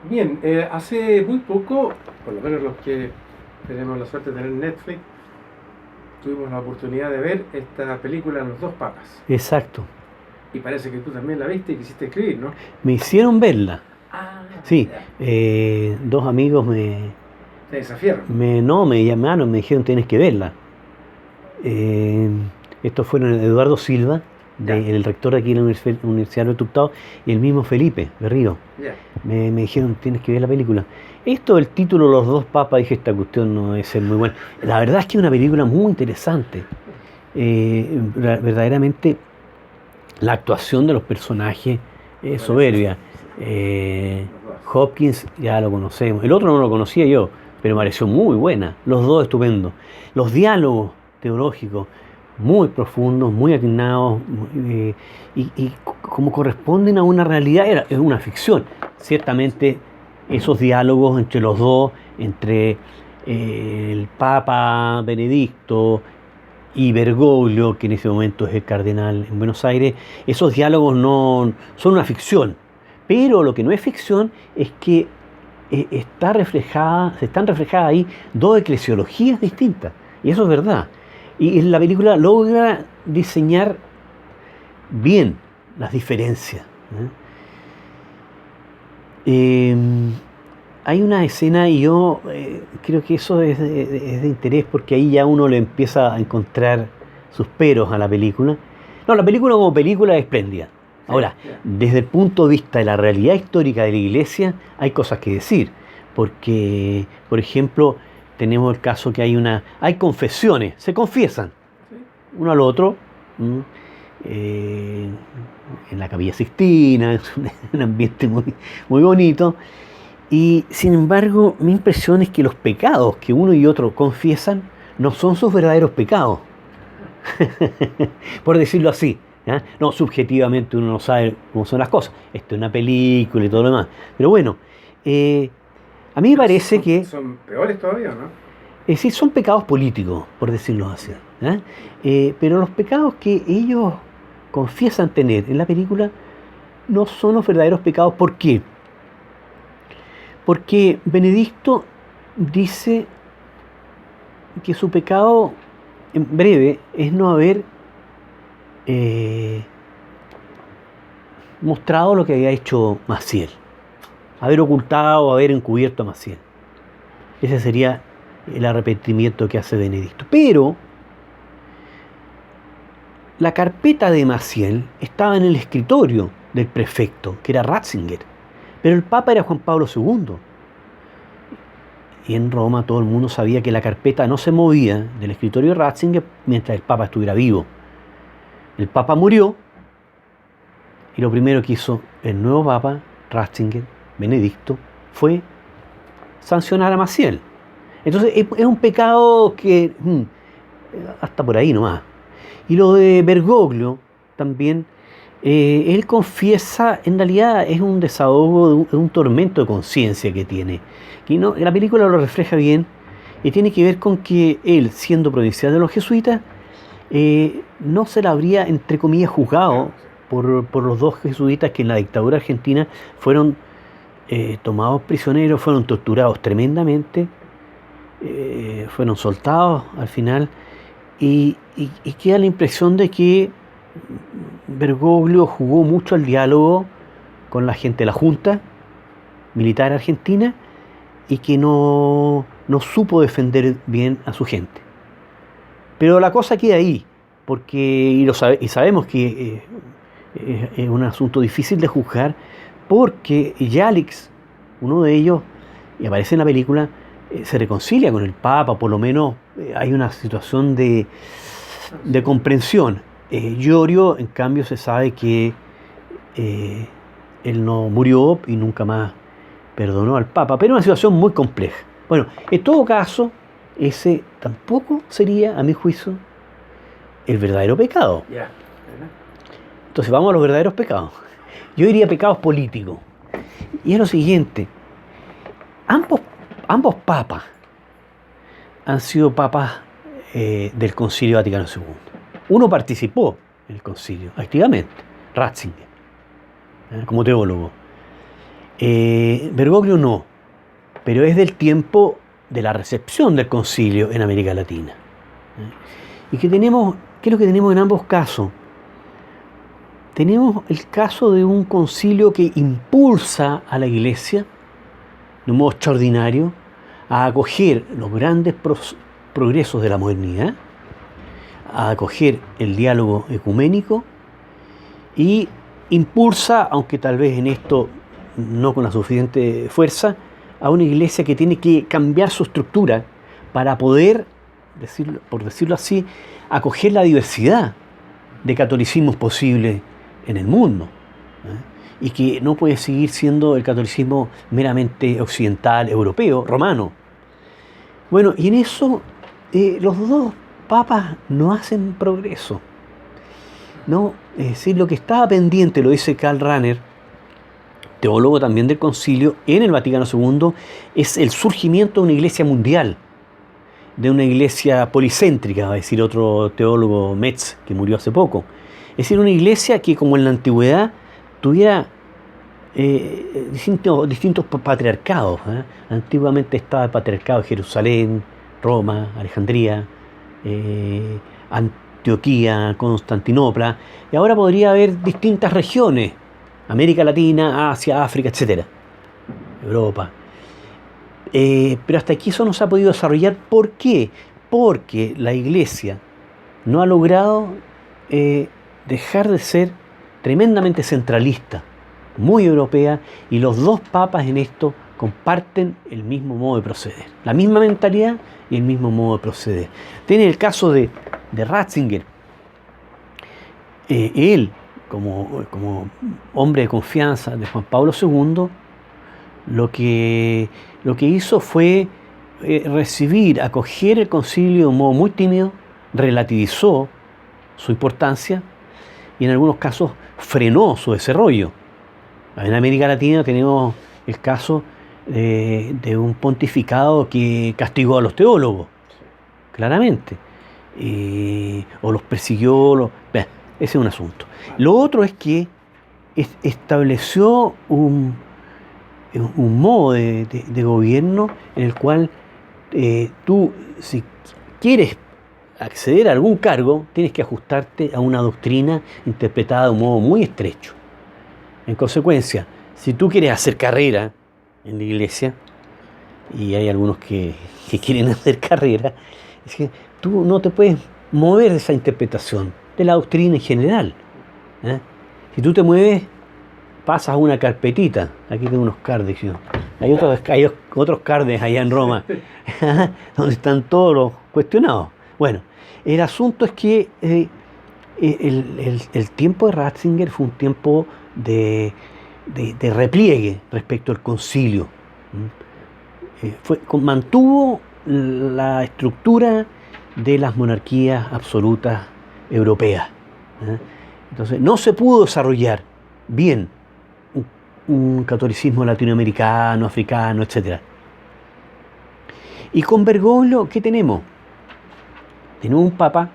Bien, hace muy poco, por lo menos los que tenemos la suerte de tener Netflix, tuvimos la oportunidad de ver esta película Los dos papas. Exacto. Y parece que tú también la viste y quisiste escribir, ¿no? Me hicieron verla. Ah, Sí, ya. dos amigos me, Te desafiaron. me, no, me llamaron, me dijeron tienes que verla. Eh, Estos fueron Eduardo Silva, Ya, el rector de aquí de la Universidad de Tuctado, y el mismo Felipe Berrío. ya. Me dijeron tienes que ver la película. Esto, el título Los dos papas, dije esta cuestión no debe ser muy buena. La verdad es que es una película muy interesante. Verdaderamente la actuación de los personajes es Parece, soberbia. sí, Eh, los dos. Hopkins ya lo conocemos. El otro no lo conocía yo, pero me pareció muy buena. Los dos estupendos. Los diálogos teológicos muy profundos, muy atinados y como corresponden a una realidad, es una ficción. Ciertamente esos diálogos entre los dos, entre el Papa Benedicto y Bergoglio, que en ese momento es el cardenal en Buenos Aires, esos diálogos no son una ficción. Pero lo que no es ficción es que se están reflejadas ahí dos eclesiologías distintas. Y eso es verdad. Y la película logra diseñar bien las diferencias. ¿Eh? Hay una escena y yo creo que eso es de interés porque ahí ya uno le empieza a encontrar sus peros a la película. No, la película como película es espléndida. Sí, Ahora, ya. desde el punto de vista de la realidad histórica de la iglesia, hay cosas que decir. Porque, por ejemplo, tenemos el caso que hay confesiones, se confiesan Sí, uno al otro, ¿m? Eh, en la Capilla Sixtina, es un ambiente muy bonito. Y sin embargo, mi impresión es que los pecados que uno y otro confiesan no son sus verdaderos pecados, por decirlo así. ¿Ya? No, subjetivamente uno no sabe cómo son las cosas. Esto es una película y todo lo demás. Pero bueno, eh, a mí me pero parece que son peores todavía, ¿no? sí son pecados políticos, por decirlo así. Ya. ¿Ya? Pero los pecados que ellos confiesan tener en la película no son los verdaderos pecados. ¿Por qué? Porque Benedicto dice que su pecado, en breve, es no haber eh, mostrado lo que había hecho Maciel, haber ocultado, haber encubierto a Maciel. Ese sería el arrepentimiento que hace Benedicto. Pero la carpeta de Maciel estaba en el escritorio del prefecto, que era Ratzinger, pero el Papa era Juan Pablo II. Y en Roma todo el mundo sabía que la carpeta no se movía del escritorio de Ratzinger mientras el Papa estuviera vivo. El Papa murió y lo primero que hizo el nuevo Papa, Ratzinger, Benedicto, fue sancionar a Maciel. Entonces es un pecado que hasta por ahí nomás. Y lo de Bergoglio también, él confiesa, en realidad es un desahogo de un tormento de conciencia que tiene. Y no, la película lo refleja bien y tiene que ver con que él, siendo provincial de los jesuitas, no se la habría, entre comillas, juzgado Claro, sí. por los dos jesuitas que en la dictadura argentina fueron tomados prisioneros, fueron torturados tremendamente, fueron soltados al final y queda la impresión de que Bergoglio jugó mucho al diálogo con la gente de la Junta Militar Argentina y que no supo defender bien a su gente. Pero la cosa queda ahí, porque y sabemos que es un asunto difícil de juzgar, porque Yalix, uno de ellos, y aparece en la película, se reconcilia con el Papa, por lo menos hay una situación Ah, de sí. comprensión. Iorio, en cambio, se sabe que eh, él no murió y nunca más perdonó al Papa, pero una situación muy compleja. Bueno, en todo caso, ese tampoco sería, a mi juicio, el verdadero pecado. Ya. ¿Verdad? Entonces vamos a los verdaderos pecados. Yo diría pecados políticos. Y es lo siguiente, ambos, ambos papas han sido papas del Concilio Vaticano II. Uno participó en el concilio activamente, Ratzinger, como teólogo. Bergoglio no, pero es del tiempo de la recepción del concilio en América Latina. ¿Y qué es lo que tenemos en ambos casos? Tenemos el caso de un concilio que impulsa a la Iglesia, de un modo extraordinario, a acoger los grandes progresos de la modernidad, a acoger el diálogo ecuménico y impulsa, aunque tal vez en esto no con la suficiente fuerza, a una iglesia que tiene que cambiar su estructura para poder, por decirlo así, acoger la diversidad de catolicismos posibles en el mundo, ¿eh? Y que no puede seguir siendo el catolicismo meramente occidental, europeo, romano. Bueno, y en eso los dos papas no hacen progreso, ¿no? Es decir, lo que estaba pendiente, lo dice Karl Rahner, teólogo también del concilio, en el Vaticano II, es el surgimiento de una iglesia mundial, de una iglesia policéntrica, va a decir otro teólogo, Metz, que murió hace poco. Es decir, una iglesia que, como en la antigüedad, tuviera distintos patriarcados. Antiguamente estaba el patriarcado de Jerusalén, Roma, Alejandría, Antioquía, Constantinopla, y ahora podría haber distintas regiones: América Latina, Asia, África, etc. Europa. Pero hasta aquí eso no se ha podido desarrollar. ¿Por qué? Porque la Iglesia no ha logrado dejar de ser tremendamente centralista, muy europea, y los dos papas en esto comparten el mismo modo de proceder, la misma mentalidad y el mismo modo de proceder. Tiene el caso de Ratzinger. Él, como hombre de confianza de Juan Pablo II, lo que hizo fue acoger el concilio de un modo muy tímido, relativizó su importancia y en algunos casos frenó su desarrollo. En América Latina tenemos el caso de un pontificado que castigó a los teólogos, claramente, o los persiguió. Ese es un asunto. Lo otro es que estableció un modo de gobierno en el cual tú, si quieres acceder a algún cargo, tienes que ajustarte a una doctrina interpretada de un modo muy estrecho. En consecuencia, si tú quieres hacer carrera en la iglesia, y hay algunos que quieren hacer carrera, es que tú no te puedes mover de esa interpretación de la doctrina en general. Si tú te mueves, pasas a una carpetita. Aquí tengo unos cardes. Hay otros cardes allá en Roma, donde están todos los cuestionados. Bueno, el asunto es que el tiempo de Ratzinger fue un tiempo de repliegue respecto al concilio. Mantuvo la estructura de las monarquías absolutas europeas. Entonces no se pudo desarrollar bien un catolicismo latinoamericano, africano, etc. Y con Bergoglio, ¿qué tenemos? Tenemos un papa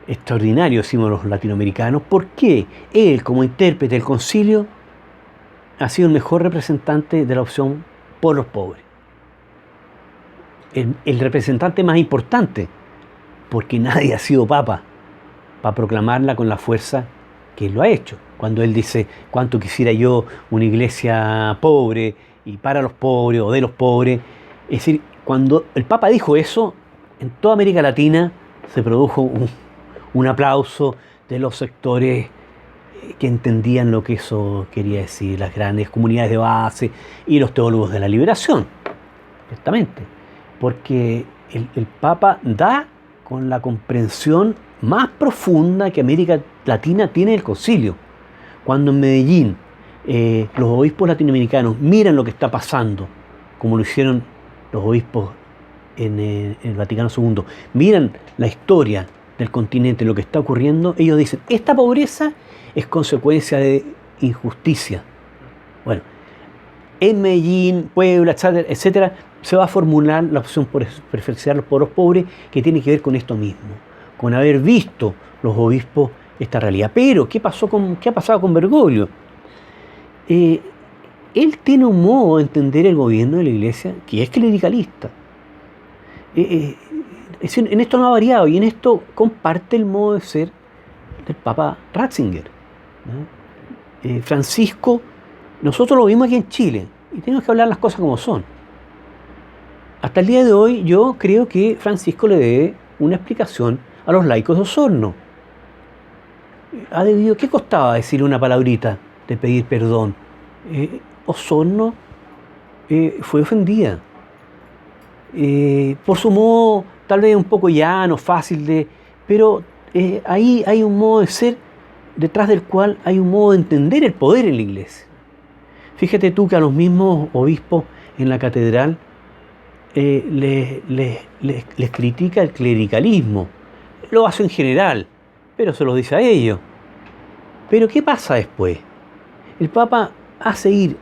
extraordinario, decimos los latinoamericanos, porque él, como intérprete del concilio, ha sido el mejor representante de la opción por los pobres. El representante más importante, porque nadie ha sido papa para proclamarla con la fuerza que él lo ha hecho. Cuando él dice: cuánto quisiera yo una iglesia pobre y para los pobres o de los pobres. Es decir, cuando el Papa dijo eso, en toda América Latina se produjo un aplauso de los sectores que entendían lo que eso quería decir, las grandes comunidades de base y los teólogos de la liberación, justamente, porque el Papa da con la comprensión más profunda que América Latina tiene del concilio. Cuando en Medellín los obispos latinoamericanos miran lo que está pasando, como lo hicieron los obispos en el Vaticano II, miran la historia del continente, lo que está ocurriendo, ellos dicen: esta pobreza es consecuencia de injusticia. Bueno, en Medellín, Puebla, etcétera, se va a formular la opción por preferenciar los pobres pobres, que tiene que ver con esto mismo, con haber visto los obispos esta realidad. Pero, ¿qué ha pasado con Bergoglio? él tiene un modo de entender el gobierno de la Iglesia que es clericalista. En esto no ha variado y en esto comparte el modo de ser del Papa Ratzinger, ¿no? Francisco, nosotros lo vimos aquí en Chile y tenemos que hablar las cosas como son. Hasta el día de hoy yo creo que Francisco le debe una explicación a los laicos de Osorno. ¿Qué costaba decirle una palabrita de pedir perdón? Osorno fue ofendida. Por su modo, tal vez un poco llano, fácil pero ahí hay un modo de ser detrás del cual hay un modo de entender el poder en la iglesia. Fíjate tú que a los mismos obispos en la catedral les critica el clericalismo. Lo hace en general, pero se lo dice a ellos. Pero ¿qué pasa después? El Papa hace ir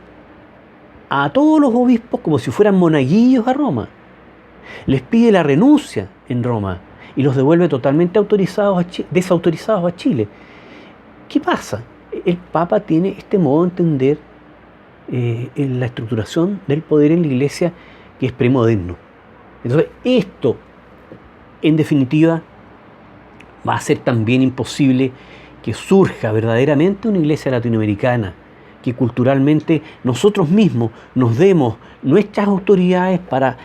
a todos los obispos como si fueran monaguillos a Roma. Les pide la renuncia en Roma y los devuelve totalmente desautorizados a Chile. ¿Qué pasa? El Papa tiene este modo de entender en la estructuración del poder en la Iglesia que es premoderno. Entonces, esto, en definitiva, va a ser también imposible que surja verdaderamente una iglesia latinoamericana, que culturalmente nosotros mismos nos demos nuestras autoridades para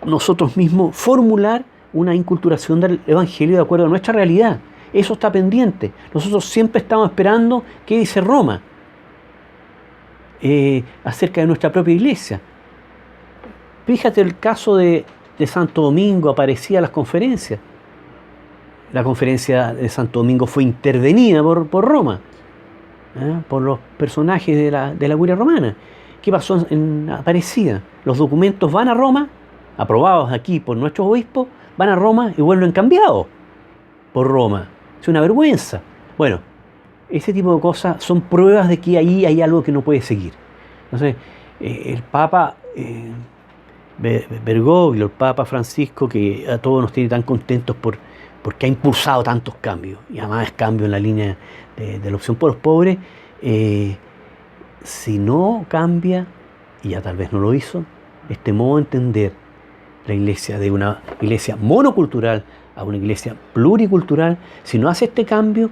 nosotros mismos formular una inculturación del Evangelio de acuerdo a nuestra realidad. Eso está pendiente. Nosotros siempre estamos esperando qué dice Roma acerca de nuestra propia iglesia. Fíjate el caso de Santo Domingo, aparecía en las conferencias. La conferencia de Santo Domingo fue intervenida por Roma, por los personajes de la curia romana. ¿Qué pasó en Aparecida? Los documentos van a Roma, aprobados aquí por nuestros obispos, van a Roma y vuelven cambiados por Roma. Es una vergüenza. Bueno, ese tipo de cosas son pruebas de que ahí hay algo que no puede seguir. Entonces, el Papa Bergoglio, el Papa Francisco, que a todos nos tiene tan contentos porque ha impulsado tantos cambios, y además cambios en la línea de la opción por los pobres, si no cambia, y ya tal vez no lo hizo, este modo de entender la iglesia de una iglesia monocultural a una iglesia pluricultural, si no hace este cambio,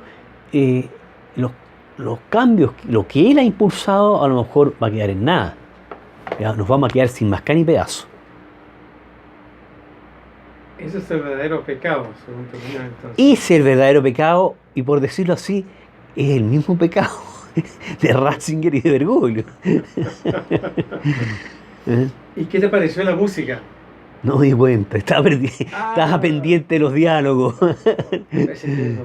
los cambios, lo que él ha impulsado, a lo mejor va a quedar en nada. Ya, nos vamos a quedar sin mascar ni pedazo. Ese es el verdadero pecado, según tu opinión, entonces. Ese es el verdadero pecado, y por decirlo así, es el mismo pecado de Ratzinger y de Bergoglio. ¿Y qué te pareció la música? No me di cuenta, estaba pendiente de los diálogos.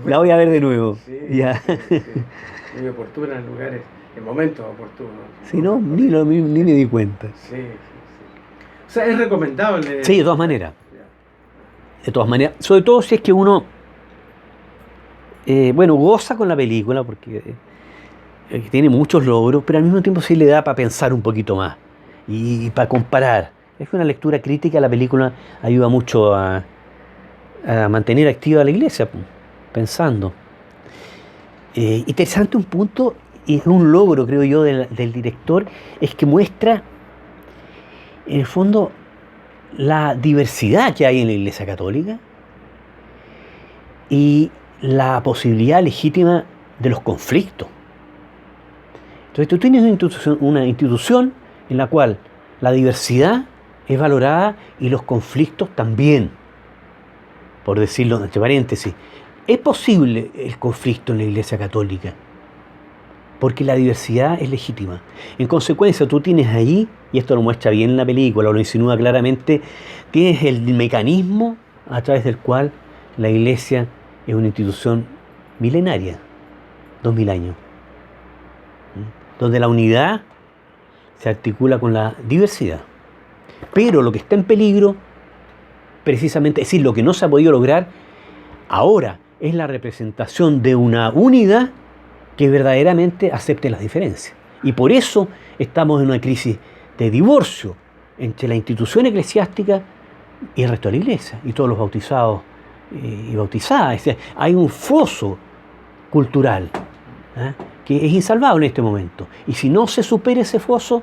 La voy a ver de nuevo. Sí, ya. Sí. Muy oportuna en lugares, en momentos oportunos. Si no, ni me di cuenta. Sí. O sea, es recomendable. Sí, de todas maneras. De todas maneras, sobre todo si es que uno goza con la película, porque tiene muchos logros, pero al mismo tiempo sí le da para pensar un poquito más y para comparar. Es que una lectura crítica de la película ayuda mucho a mantener activa la iglesia, pensando. Interesante un punto, y es un logro, creo yo, del director, es que muestra, en el fondo, la diversidad que hay en la Iglesia Católica y la posibilidad legítima de los conflictos. Entonces tú tienes una institución en la cual la diversidad es valorada y los conflictos también, por decirlo entre paréntesis. Es posible el conflicto en la Iglesia Católica porque la diversidad es legítima. En consecuencia, tú tienes ahí, y esto lo muestra bien en la película, lo insinúa claramente, tienes el mecanismo a través del cual la Iglesia es una institución milenaria, 2000 años, donde la unidad se articula con la diversidad. Pero lo que está en peligro, precisamente, es decir, lo que no se ha podido lograr ahora, es la representación de una unidad que verdaderamente acepte las diferencias. Y por eso estamos en una crisis de divorcio entre la institución eclesiástica y el resto de la iglesia, y todos los bautizados y bautizadas. Es decir, hay un foso cultural que es insalvable en este momento. Y si no se supera ese foso,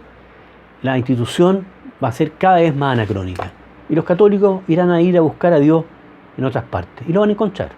la institución va a ser cada vez más anacrónica. Y los católicos irán a ir a buscar a Dios en otras partes. Y lo van a encontrar.